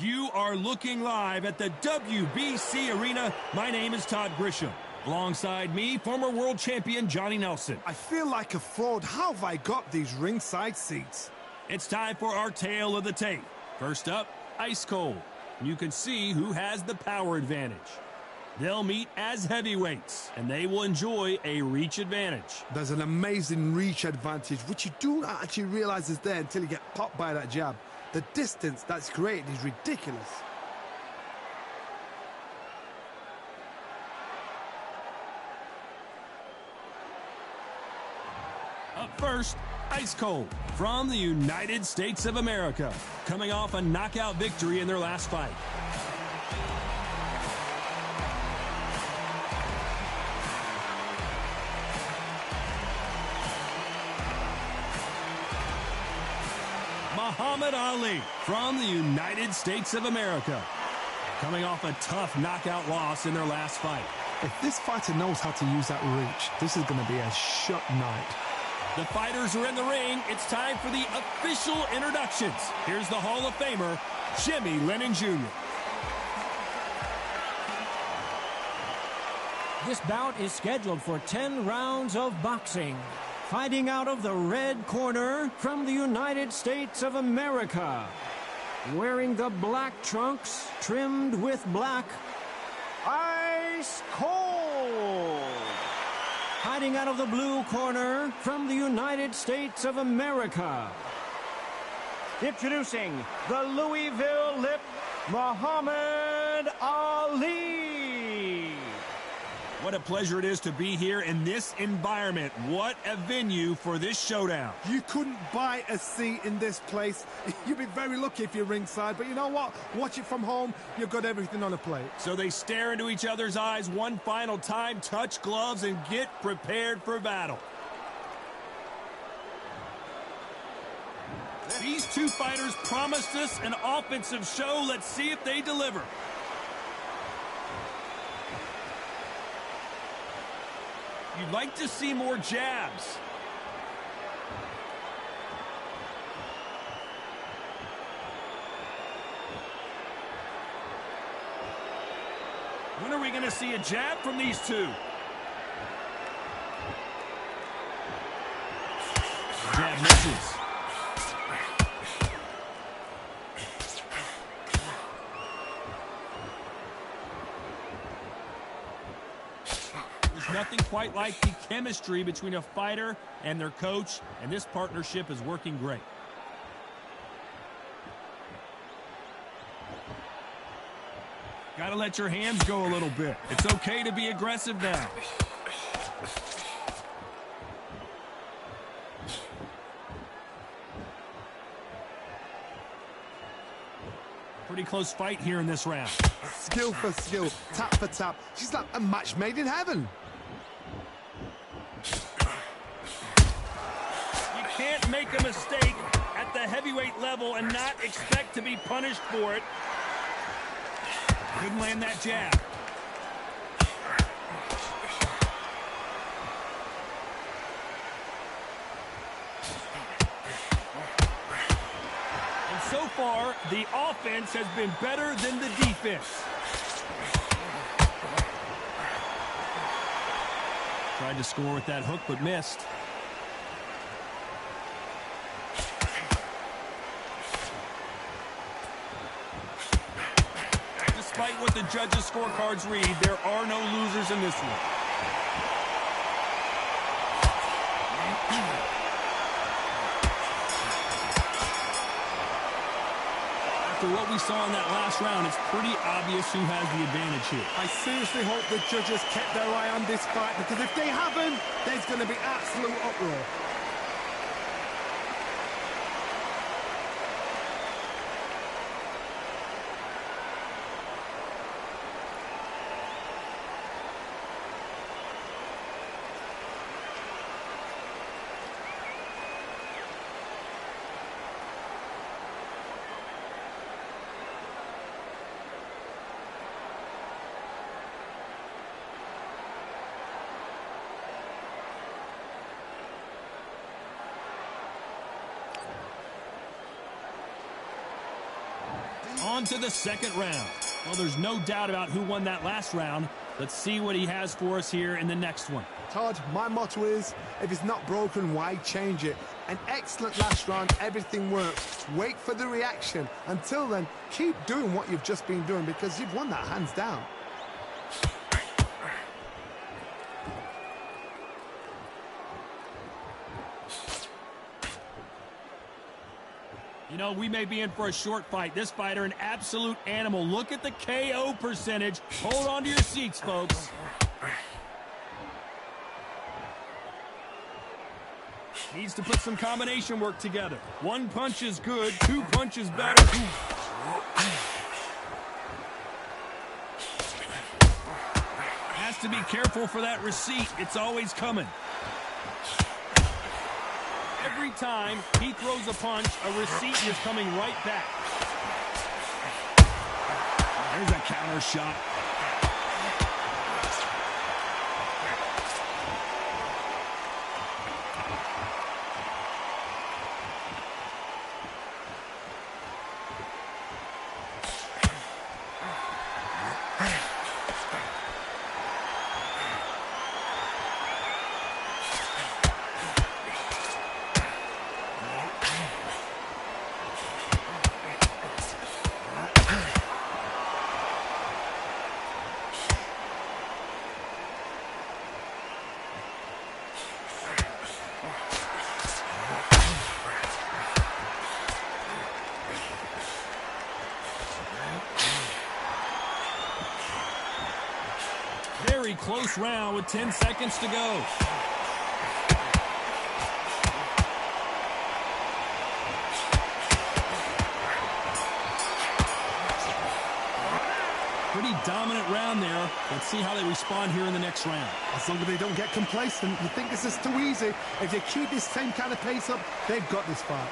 You are looking live at the WBC Arena. My name is Todd Grisham. Alongside me, former world champion Johnny Nelson. I feel like a fraud. How have I got these ringside seats? It's time for our tale of the tape. First up, Ice Cold. You can see who has the power advantage. They'll meet as heavyweights, and they will enjoy a reach advantage. There's an amazing reach advantage, which you don't actually realize is there until you get popped by that jab. The distance that's created is ridiculous. Up first, Ice Cold from the United States of America, coming off a knockout victory in their last fight. Muhammad Ali from the United States of America, coming off a tough knockout loss in their last fight. If this fighter knows how to use that reach, this is going to be a shut night. The fighters are in the ring. It's time for the official introductions. Here's the Hall of Famer, Jimmy Lennon Jr. This bout is scheduled for 10 rounds of boxing. Fighting out of the red corner from the United States of America. Wearing the black trunks trimmed with black, Ice Cold. Fighting out of the blue corner from the United States of America. Introducing the Louisville Lip, Muhammad Ali. What a pleasure it is to be here in this environment. What a venue for this showdown. You couldn't buy a seat in this place. You'd be very lucky if you're ringside, but you know what? Watch it from home. You've got everything on a plate. So they stare into each other's eyes one final time, touch gloves, and get prepared for battle. These two fighters promised us an offensive show. Let's see if they deliver. You'd like to see more jabs. When are we going to see a jab from these two? Jab misses. Nothing quite like the chemistry between a fighter and their coach, and this partnership is working great. Got to let your hands go a little bit. It's okay to be aggressive now. Pretty close fight here in this round. Skill for skill, tap for tap. She's like a match made in heaven. Can't make a mistake at the heavyweight level and not expect to be punished for it. Couldn't land that jab. And so far, the offense has been better than the defense. Tried to score with that hook, but missed. Despite what the judges' scorecards read, there are no losers in this one. After what we saw in that last round, it's pretty obvious who has the advantage here. I seriously hope the judges kept their eye on this fight, because if they haven't, there's going to be absolute uproar. On to the second round. Well, there's no doubt about who won that last round. Let's see what he has for us here in the next one. Todd, my motto is, if it's not broken, why change it? An excellent last round, everything works. Wait for the reaction. Until then, keep doing what you've just been doing because you've won that hands down. You know, we may be in for a short fight. This fighter, an absolute animal. Look at the KO percentage. Hold on to your seats, folks. Needs to put some combination work together. One punch is good, two punches better. Has to be careful for that receipt. It's always coming. Every time he throws a punch, a receipt is coming right back. There's a counter shot. Very close round with 10 seconds to go. Pretty dominant round there. Let's see how they respond here in the next round. As long as they don't get complacent, you think this is too easy. If they keep this same kind of pace up, they've got this far.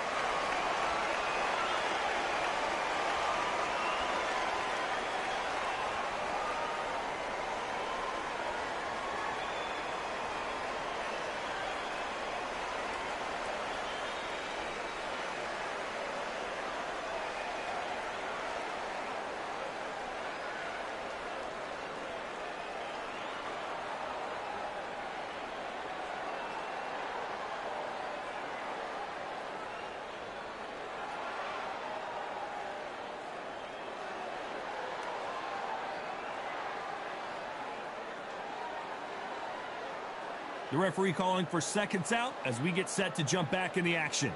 The referee calling for seconds out as we get set to jump back in the action.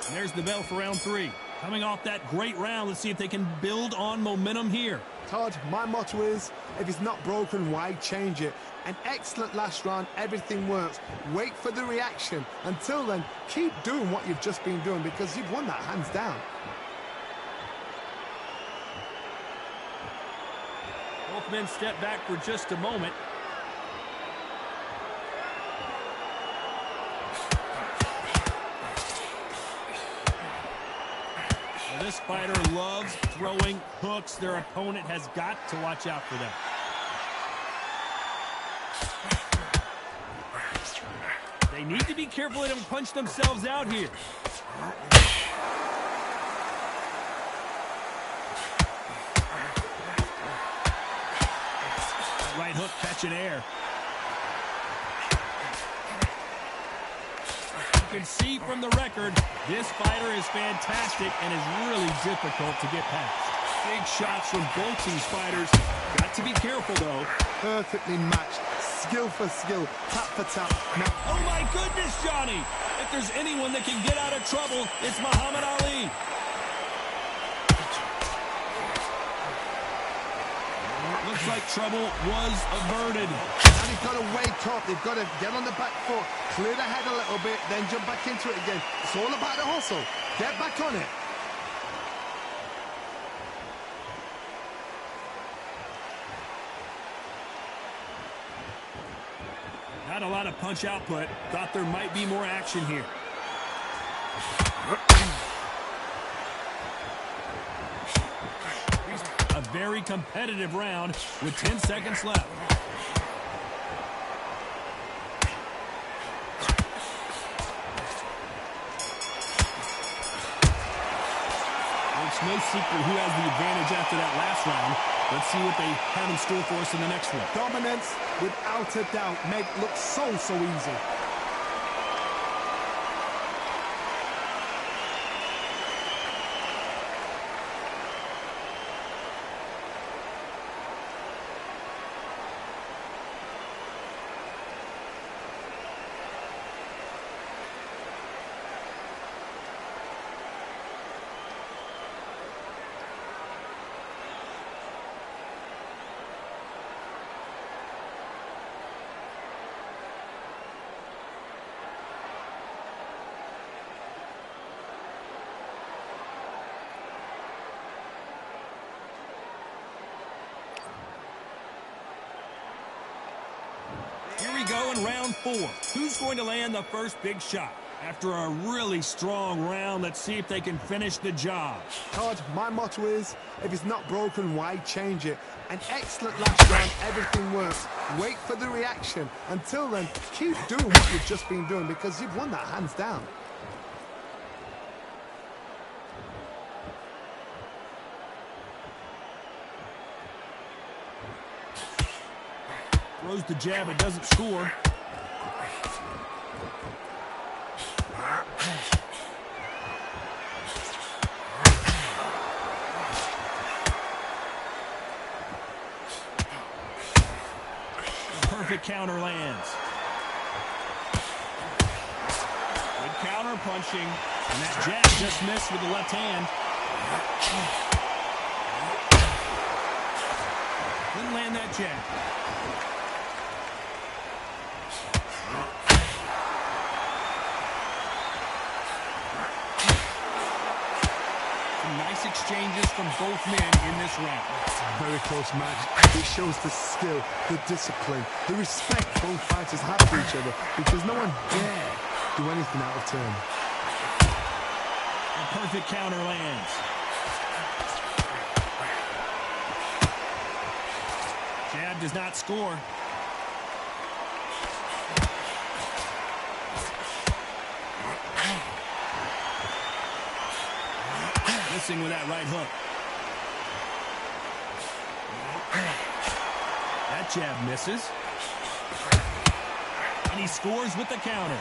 And there's the bell for round 3. Coming off that great round, let's see if they can build on momentum here. Todd, my motto is, if it's not broken, why change it? An excellent last round, everything works. Wait for the reaction. Until then, keep doing what you've just been doing because you've won that hands down. Both men step back for just a moment. Well, this fighter loves throwing hooks. Their opponent has got to watch out for that. They need to be careful they don't punch themselves out here. Right hook catching air. You can see from the record, this fighter is fantastic and is really difficult to get past. Big shots from both these fighters. Got to be careful, though. Perfectly matched. Skill for skill. Tap for tap. Now, oh, my goodness, Johnny. If there's anyone that can get out of trouble, it's Muhammad Ali. Looks like trouble was averted. and they've got to wake up. They've got to get on the back foot, clear the head a little bit, then jump back into it again. It's all about the hustle. Get back on it. Not a lot of punch output. Thought there might be more action here. A very competitive round with 10 seconds left. It's no secret who has the advantage after that last round. Let's see what they have in store for us in the next one. Dominance, without a doubt, made it look so easy. Here we go in round 4. Who's going to land the first big shot? After a really strong round, let's see if they can finish the job. Todd, my motto is, if it's not broken, why change it? An excellent last round, everything works. Wait for the reaction. Until then, keep doing what you've just been doing because you've won that hands down. Throws the jab, it doesn't score. Perfect counter lands. Good counter punching. And that jab just missed with the left hand. Didn't land that jab. Nice exchanges from both men in this round. Very close match. It shows the skill, the discipline, the respect both fighters have for each other because no one dare do anything out of turn. A perfect counter lands. Jab does not score. Missing with that right hook. That jab misses. And he scores with the counter.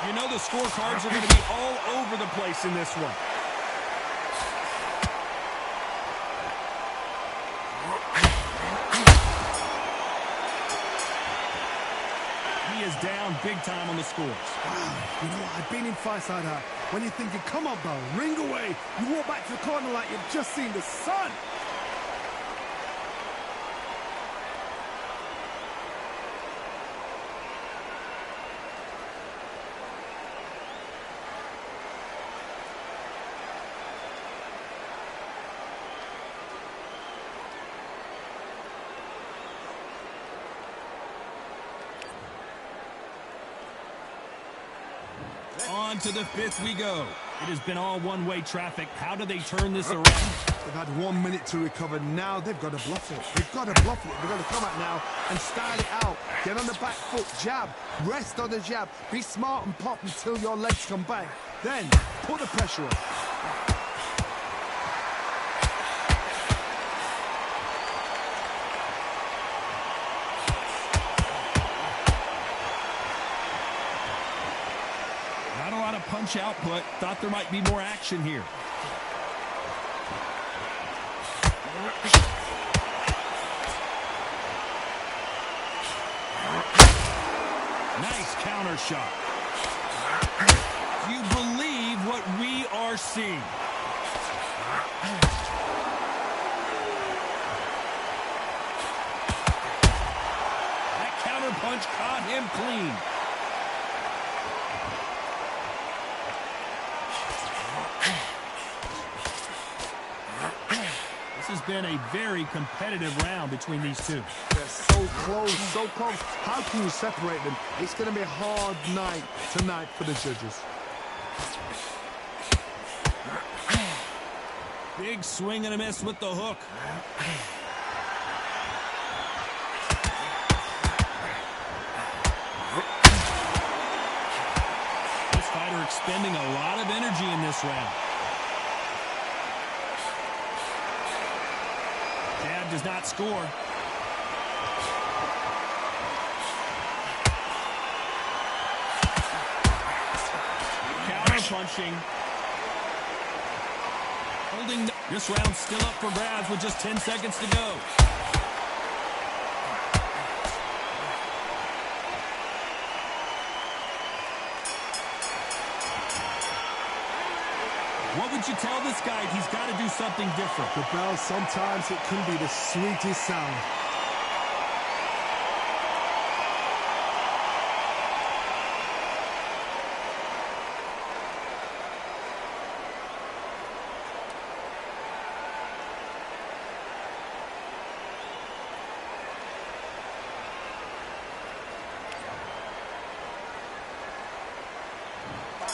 You know the scorecards are going to be all over the place in this one. He is down big time on the scores. Wow, you know, I've been in fights like that. When you're thinking, come on, bro, ring away. You walk back to the corner like you've just seen the sun. On to the 5th we go. It has been all one-way traffic. How do they turn this around? They've had 1 minute to recover. Now they've got to bluff it. They've got to bluff it. They've got to come out now and style it out. Get on the back foot, jab, rest on the jab. Be smart and pop until your legs come back. Then put the pressure on. Punch output. Thought there might be more action here. Nice counter shot. Do you believe what we are seeing? That counter punch caught him clean. This has been a very competitive round between these two. They're so close, so close. How can you separate them? It's going to be a hard night tonight for the judges. Big swing and a miss with the hook. This fighter expending a lot of energy in this round. does not score. Counter-punching. Holding this round still up for grabs with just 10 seconds to go. What would you tell this guy? He's got to do something different. The bell, sometimes it can be the sweetest sound.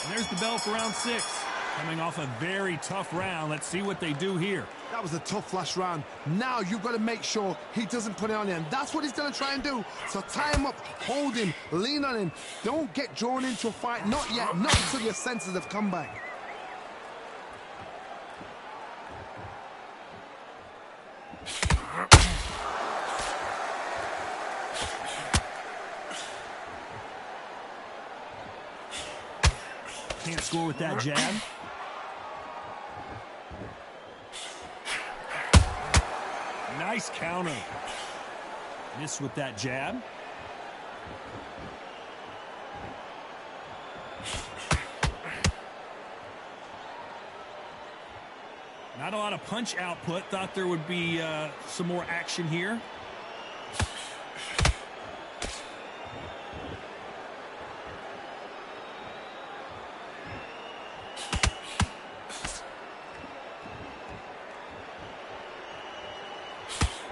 And there's the bell for round 6. Coming off a very tough round. Let's see what they do here. That was a tough last round. Now you've got to make sure he doesn't put it on him. That's what he's going to try and do. So tie him up, hold him, lean on him. Don't get drawn into a fight. Not yet. Not until your senses have come back. Can't score with that jab. Nice counter. Miss with that jab. Not a lot of punch output. Thought there would be some more action here.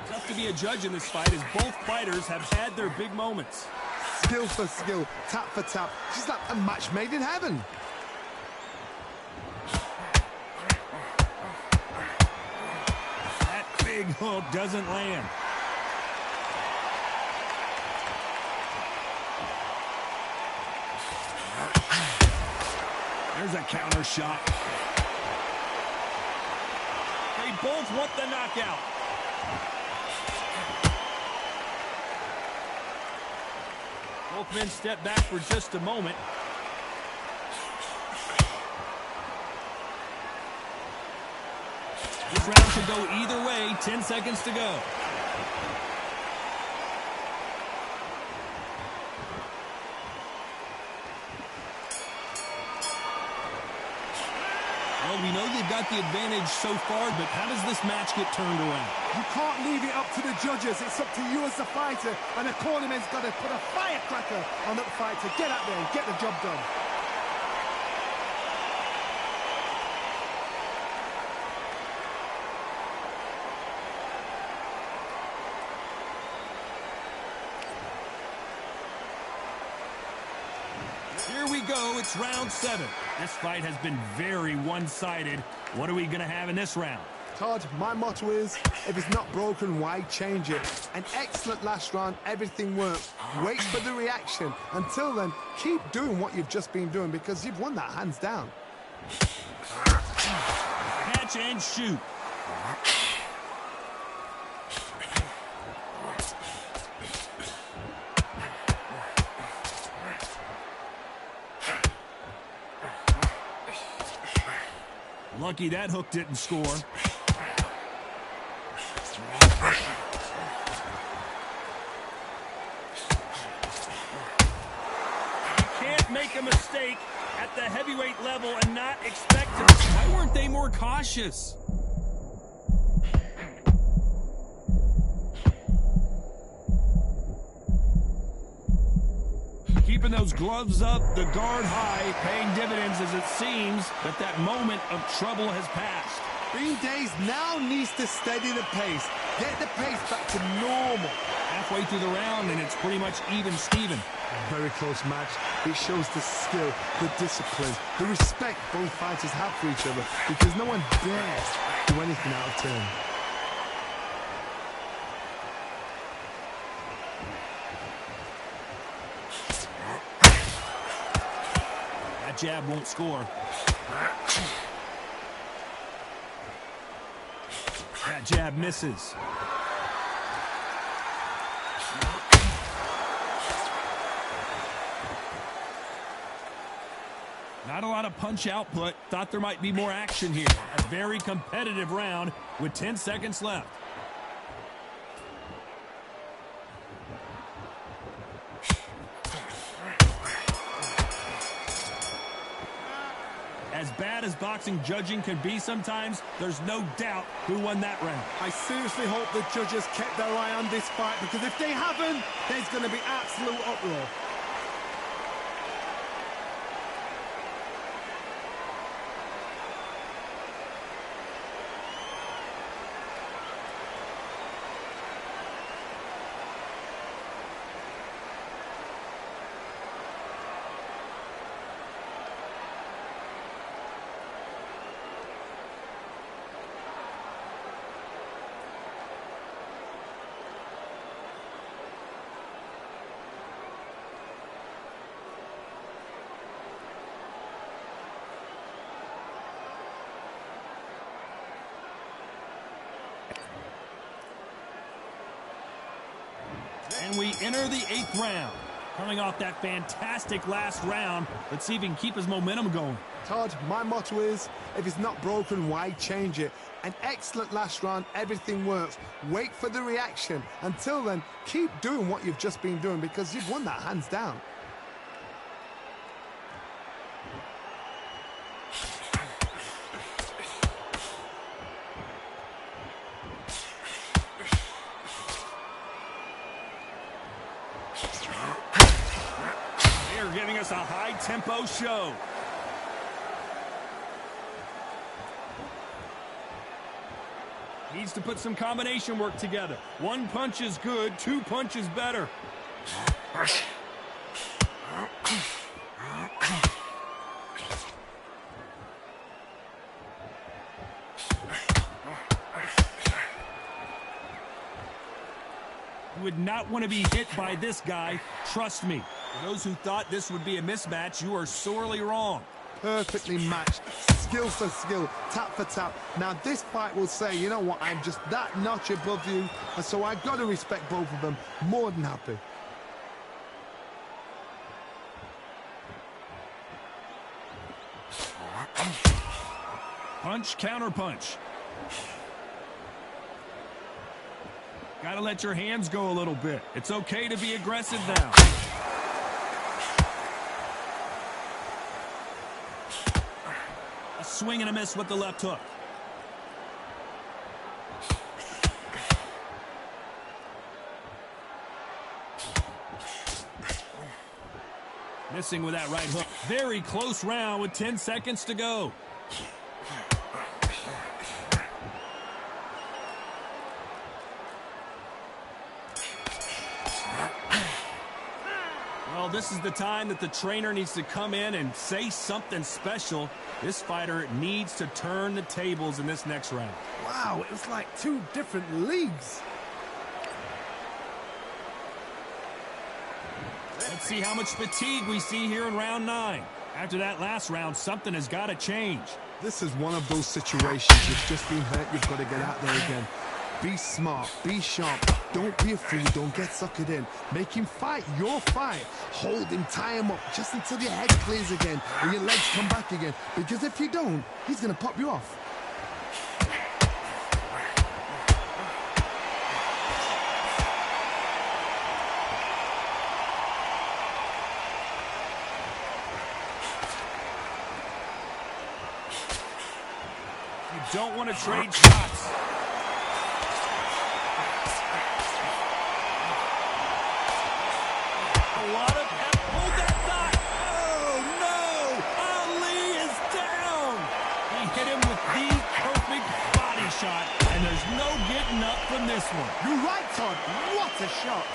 Tough to be a judge in this fight as both fighters have had their big moments. Skill for skill, tap for tap. Just like a match made in heaven. That big hook doesn't land. There's a counter shot. They both want the knockout. Both men step back for just a moment. This round could go either way. 10 seconds to go. Well, we know they've got the advantage so far, but how does this match get turned around? You can't leave it up to the judges. It's up to you as the fighter. And the cornerman's got to put a firecracker on that fight to get out there and get the job done. Here we go. It's round 7. This fight has been very one-sided. What are we going to have in this round? Todd, my motto is, if it's not broken, why change it? An excellent last round, everything works. Wait for the reaction. Until then, keep doing what you've just been doing because you've won that hands down. Catch and shoot. Lucky that hook didn't score. You can't make a mistake at the heavyweight level and not expect to. Why weren't they more cautious? Keeping those gloves up, the guard high, paying dividends as it seems that moment of trouble has passed. Bean Days now needs to steady the pace. Get the pace back to normal. Halfway through the round and it's pretty much even Steven. A very close match. It shows the skill, the discipline, the respect both fighters have for each other because no one dares do anything out of turn. Jab won't score. That jab misses. Not a lot of punch output. Thought there might be more action here. A very competitive round with 10 seconds left. As bad as boxing judging can be sometimes, there's no doubt who won that round. I seriously hope the judges kept their eye on this fight, because if they haven't, there's going to be absolute uproar. And we enter the 8th round. Coming off that fantastic last round, let's see if he can keep his momentum going. Todd, my motto is, if it's not broken, why change it? An excellent last round, everything works. Wait for the reaction. Until then, keep doing what you've just been doing, because you've won that hands down. Giving us a high-tempo show. Needs to put some combination work together. One punch is good, 2 punches better. You would not want to be hit by this guy, trust me. For those who thought this would be a mismatch, you are sorely wrong. Perfectly matched, skill for skill, tap for tap. Now this fight will say, you know what, I'm just that notch above you, and so I've got to respect both of them. More than happy. Punch, counter punch. Gotta let your hands go a little bit. It's okay to be aggressive now. A swing and a miss with the left hook. Missing with that right hook. Very close round with 10 seconds to go. Well, this is the time that the trainer needs to come in and say something special. This fighter needs to turn the tables in this next round. Wow, it was like 2 different leagues. Let's see how much fatigue we see here in round 9. After that last round, something has got to change. This is one of those situations. You've just been hurt, you've got to get out there again. Be smart, be sharp, don't be a fool, don't get suckered in. Make him fight your fight. Hold him, tie him up, just until your head clears again and your legs come back again. Because if you don't, he's going to pop you off. You don't want to trade shots. Hold that thought. Oh, no. Ali is down. He hit him with the perfect body shot, and there's no getting up from this one. You're right, Todd. What a shot.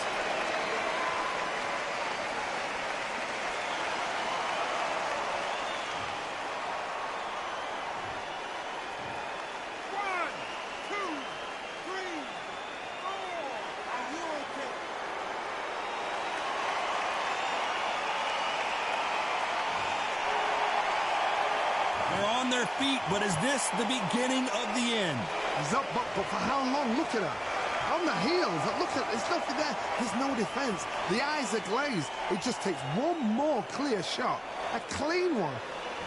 On their feet, but is this the beginning of the end? He's up, but for how long? Look at her. On the heels. Look at, there's nothing there. There's no defense. The eyes are glazed. It just takes one more clear shot. A clean one.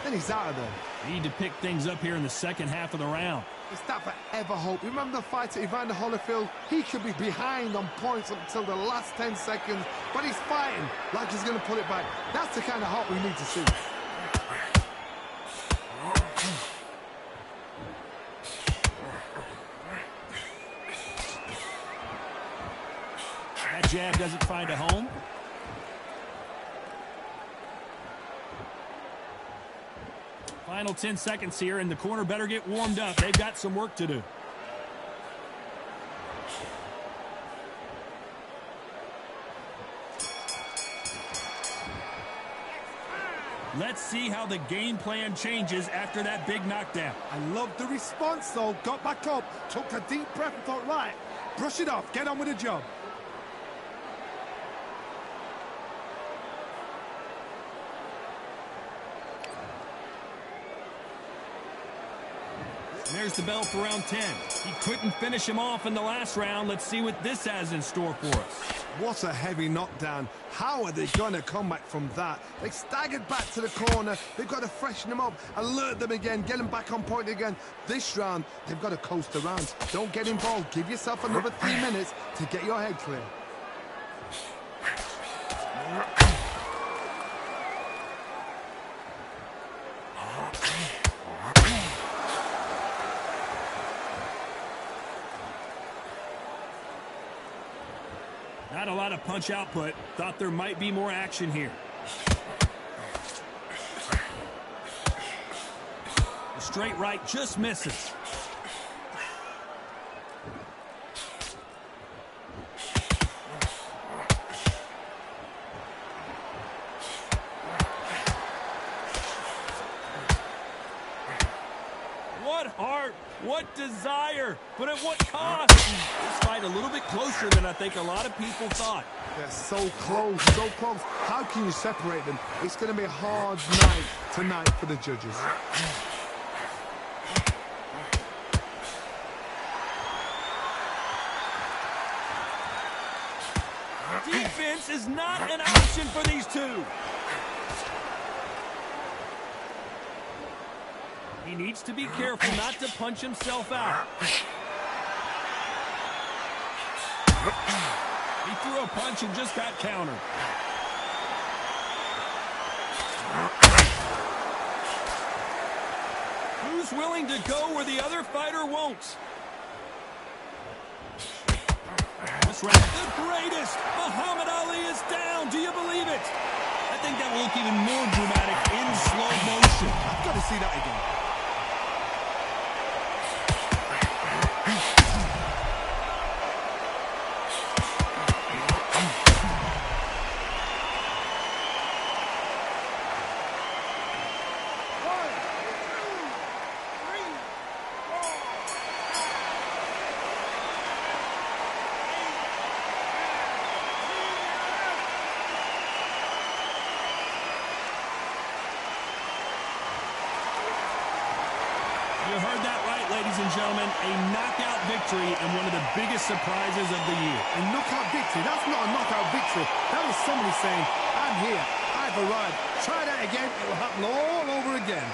then he's out of there. Need to pick things up here in the second half of the round. It's that forever hope. Remember the fighter Evander Holyfield? He could be behind on points until the last 10 seconds, but he's fighting like he's going to pull it back. That's the kind of hope we need to see. That jab doesn't find a home. Final 10 seconds here, and the corner better get warmed up. They've got some work to do. Let's see how the game plan changes after that big knockdown. I love the response, though. Got back up, took a deep breath and thought, right, brush it off, get on with the job. There's the bell for round 10. He couldn't finish him off in the last round. Let's see what this has in store for us. What a heavy knockdown. How are they going to come back from that? They staggered back to the corner. They've got to freshen them up, alert them again, get them back on point again. This round, they've got to coast around. Don't get involved. Give yourself another 3 minutes to get your head clear. Not a lot of punch output. Thought there might be more action here. The straight right just misses. What heart, what desire, but at what cost? This fight a little bit closer than I think a lot of people thought. They're so close, so close. How can you separate them? It's going to be a hard night tonight for the judges. Defense is not an option for these two. He needs to be careful not to punch himself out. He threw a punch and just got countered. Who's willing to go where the other fighter won't? This round, the greatest! Muhammad Ali is down. Do you believe it? I think that will look even more dramatic in slow motion. I've got to see that again. You heard that right, ladies and gentlemen. A knockout victory and one of the biggest surprises of the year. A knockout victory? That's not a knockout victory. That was somebody saying, I'm here, I've arrived. Try that again, it will happen all over again.